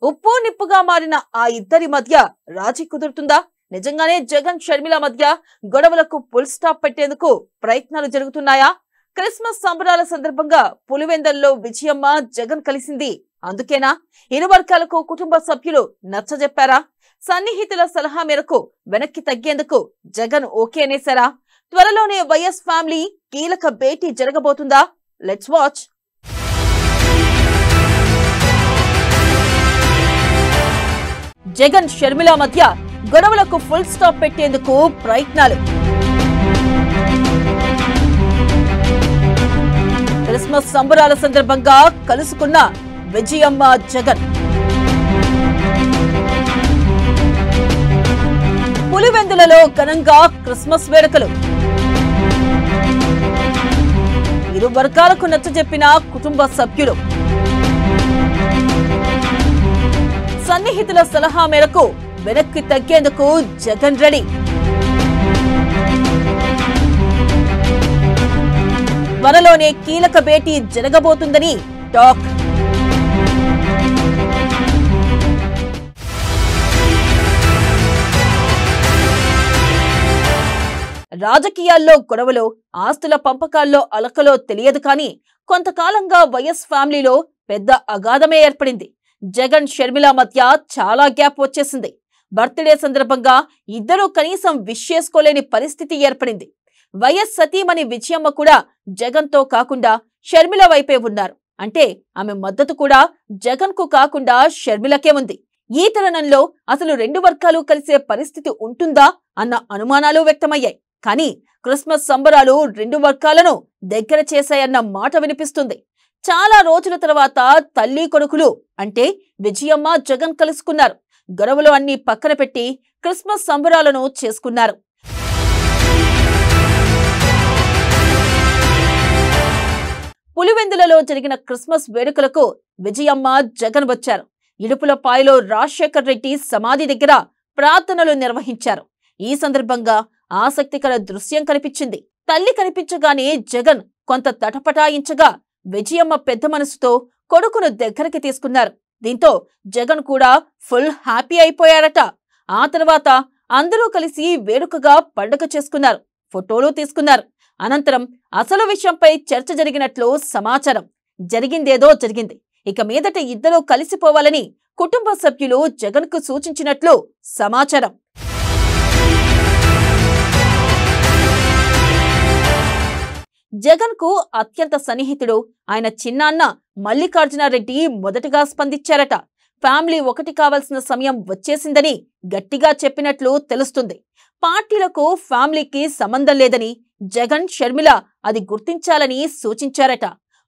ఉప్పు నిప్పుగా మారిన ఆ ఇద్దరి మధ్య రాజీ కుదురుతుందా? నిజంగానే జగన్ షర్మిల మధ్య గొడవలకు ఫుల్ స్టాప్ పెట్టేందుకు ప్రయత్నాలు జరుగుతున్నాయా? క్రిస్మస్ సంబరాల సందర్భంగా పులివెందుల్లో విజయమ్మ జగన్ కలిసింది అందుకేనా? ఇరు వర్గాలకు కుటుంబ సభ్యులు నచ్చజెప్పారా? సన్నిహితుల సలహా మేరకు వెనక్కి తగ్గేందుకు జగన్ ఓకే అనేసారా? త్వరలోనే వైఎస్ ఫ్యామిలీ కీలక భేటీ జరగబోతుందా? Let's watch. జగన్ షర్మిల మధ్య గొడవలకు ఫుల్ స్టాప్ పెట్టేందుకు ప్రయత్నాలు. క్రిస్మస్ సంబరాల సందర్భంగా కలుసుకున్న విజయమ్మ జగన్. పులివెందులలో ఘనంగా క్రిస్మస్ వేడుకలు. ఇరు వర్గాలకు నచ్చజెప్పిన కుటుంబ సభ్యులు. సన్నిహితుల సలహా మేరకు వెనక్కి తగ్గేందుకు జగన్ రెడీ. త్వరలోనే కీలక భేటీ జరగబోతుందని టాక్. రాజకీయాల్లో గొడవలో, ఆస్తుల పంపకాల్లో అలకలో తెలియదు కానీ కొంతకాలంగా వైఎస్ ఫ్యామిలీలో పెద్ద అగాధమే ఏర్పడింది. జగన్ షర్మిల మధ్య చాలా గ్యాప్ వచ్చేసింది. బర్త్డే సందర్భంగా ఇద్దరూ కనీసం విష్ చేసుకోలేని పరిస్థితి ఏర్పడింది. వైఎస్ సతీమణి విజయమ్మ కూడా జగన్ తో కాకుండా షర్మిల వైపే ఉన్నారు. అంటే ఆమె మద్దతు కూడా జగన్ కు కాకుండా షర్మిలకే ఉంది. ఈ తరుణంలో అసలు రెండు వర్గాలు కలిసే పరిస్థితి ఉంటుందా అన్న అనుమానాలు వ్యక్తమయ్యాయి. కానీ క్రిస్మస్ సంబరాలు రెండు వర్గాలను దగ్గర చేశాయన్న మాట వినిపిస్తుంది. చాలా రోజుల తర్వాత తల్లి కొడుకులు అంటే విజయమ్మ జగన్ కలుసుకున్నారు. గొడవలు అన్ని పక్కన పెట్టి క్రిస్మస్ సంబరాలను చేసుకున్నారు. పులివెందులలో జరిగిన క్రిస్మస్ వేడుకలకు విజయమ్మ జగన్ వచ్చారు. ఇడుపులపాయలో రాజశేఖర్ రెడ్డి సమాధి దగ్గర ప్రార్థనలు నిర్వహించారు. ఈ సందర్భంగా ఆసక్తికర దృశ్యం కనిపించింది. తల్లి కనిపించగానే జగన్ కొంత తటపటాయించగా విజయమ్మ పెద్ద మనసుతో కొడుకును దగ్గరికి తీసుకున్నారు. దీంతో జగన్ కూడా ఫుల్ హ్యాపీ అయిపోయారట. ఆ తర్వాత అందరూ కలిసి వేడుకగా పండుగ చేసుకున్నారు. ఫోటోలు తీసుకున్నారు. అనంతరం అసలు విషయంపై చర్చ జరిగినట్లు సమాచారం. జరిగిందేదో జరిగింది. ఇక మీదట ఇద్దరూ కలిసిపోవాలని కుటుంబ సభ్యులు జగన్ కు సూచించినట్లు సమాచారం. జగన్ కు అత్యంత సన్నిహితుడు ఆయన చిన్నాన్న మల్లికార్జునారెడ్డి మొదటగా స్పందించారట. ఫ్యామిలీ ఒకటి కావాల్సిన సమయం వచ్చేసిందని గట్టిగా చెప్పినట్లు తెలుస్తుంది. పార్టీలకు ఫ్యామిలీకి సంబంధం లేదని జగన్ షర్మిల అది గుర్తించాలని సూచించారట.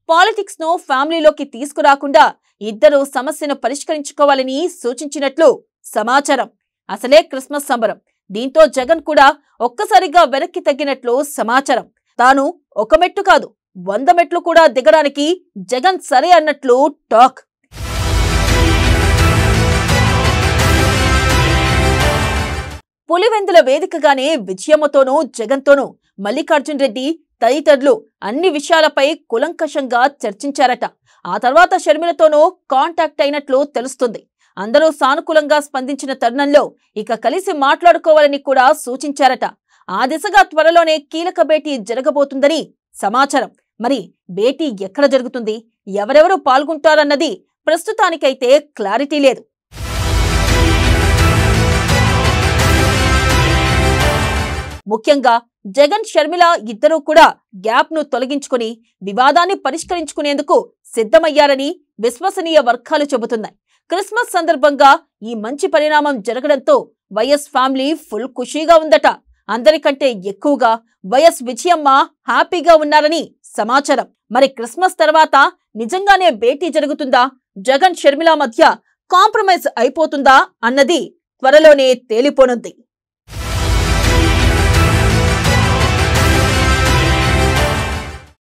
పాలిటిక్స్ ను ఫ్యామిలీలోకి తీసుకురాకుండా ఇద్దరు సమస్యను పరిష్కరించుకోవాలని సూచించినట్లు సమాచారం. అసలే క్రిస్మస్ సంబరం. దీంతో జగన్ కూడా ఒక్కసారిగా వెనక్కి తగ్గినట్లు సమాచారం. తాను ఒక మెట్టు కాదు 100 మెట్లు కూడా దిగడానికి జగన్ సరే అన్నట్లు టాక్. పులివెందుల వేదికగానే విజయమ్మతోనూ జగన్తోనూ మల్లికార్జున్ రెడ్డి తదితరులు అన్ని విషయాలపై కులంకషంగా చర్చించారట. ఆ తర్వాత షర్మిలతోనూ కాంటాక్ట్ అయినట్లు తెలుస్తుంది. అందరూ సానుకూలంగా స్పందించిన తరుణంలో ఇక కలిసి మాట్లాడుకోవాలని కూడా సూచించారట. ఆ దిశగా త్వరలోనే కీలక భేటీ జరగబోతుందని సమాచారం. మరి భేటీ ఎక్కడ జరుగుతుంది, ఎవరెవరు పాల్గొంటారన్నది ప్రస్తుతానికైతే క్లారిటీ లేదు. ముఖ్యంగా జగన్ షర్మిల ఇద్దరూ కూడా గ్యాప్ ను తొలగించుకుని వివాదాన్ని పరిష్కరించుకునేందుకు సిద్ధమయ్యారని విశ్వసనీయ వర్గాలు చెబుతున్నాయి. క్రిస్మస్ సందర్భంగా ఈ మంచి పరిణామం జరగడంతో వైఎస్ ఫ్యామిలీ ఫుల్ ఖుషీగా ఉందట. అందరికంటే ఎక్కువగా వైఎస్ విజయమ్మ హ్యాపీగా ఉన్నారని సమాచారం. మరి క్రిస్మస్ తర్వాత నిజంగానే భేటీ జరుగుతుందా? జగన్ షర్మిల మధ్య కాంప్రమైజ్ అయిపోతుందా అన్నది త్వరలోనే తేలిపోనుంది.